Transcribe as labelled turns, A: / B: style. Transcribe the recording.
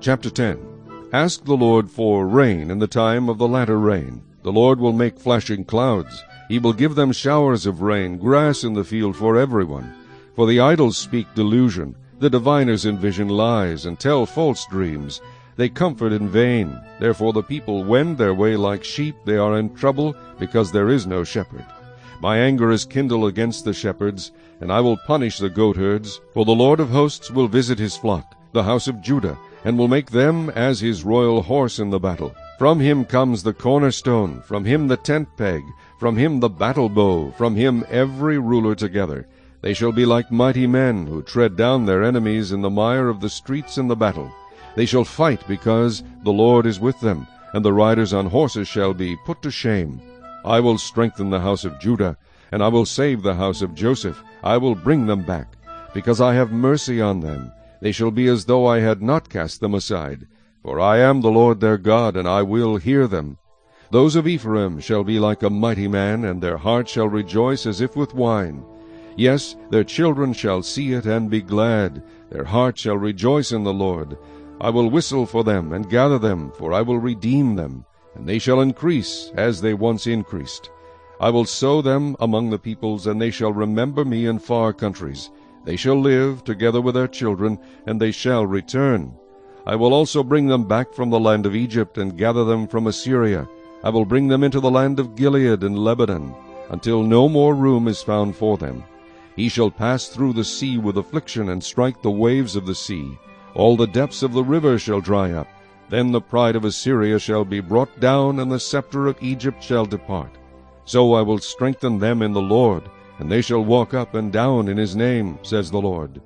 A: Chapter 10. Ask the Lord for rain in the time of the latter rain. The Lord will make flashing clouds. He will give them showers of rain, grass in the field for everyone. For the idols speak delusion, the diviners envision lies, and tell false dreams. They comfort in vain. Therefore the people wend their way like sheep. They are in trouble, because there is no shepherd. My anger is kindled against the shepherds, and I will punish the goatherds. For the Lord of hosts will visit his flock, the house of Judah, and will make them as his royal horse in the battle. From him comes the cornerstone, from him the tent peg, from him the battle bow, from him every ruler together. They shall be like mighty men, who tread down their enemies in the mire of the streets in the battle. They shall fight because the Lord is with them, and the riders on horses shall be put to shame. I will strengthen the house of Judah, and I will save the house of Joseph. I will bring them back, because I have mercy on them. They shall be as though I had not cast them aside. For I am the Lord their God, and I will hear them. Those of Ephraim shall be like a mighty man, and their heart shall rejoice as if with wine. Yes, their children shall see it and be glad. Their heart shall rejoice in the Lord. I will whistle for them and gather them, for I will redeem them, and they shall increase as they once increased. I will sow them among the peoples, and they shall remember me in far countries. They shall live together with their children, and they shall return. I will also bring them back from the land of Egypt, and gather them from Assyria. I will bring them into the land of Gilead and Lebanon, until no more room is found for them. He shall pass through the sea with affliction, and strike the waves of the sea. All the depths of the river shall dry up. Then the pride of Assyria shall be brought down, and the scepter of Egypt shall depart. So I will strengthen them in the Lord, and they shall walk up and down in his name, says the Lord.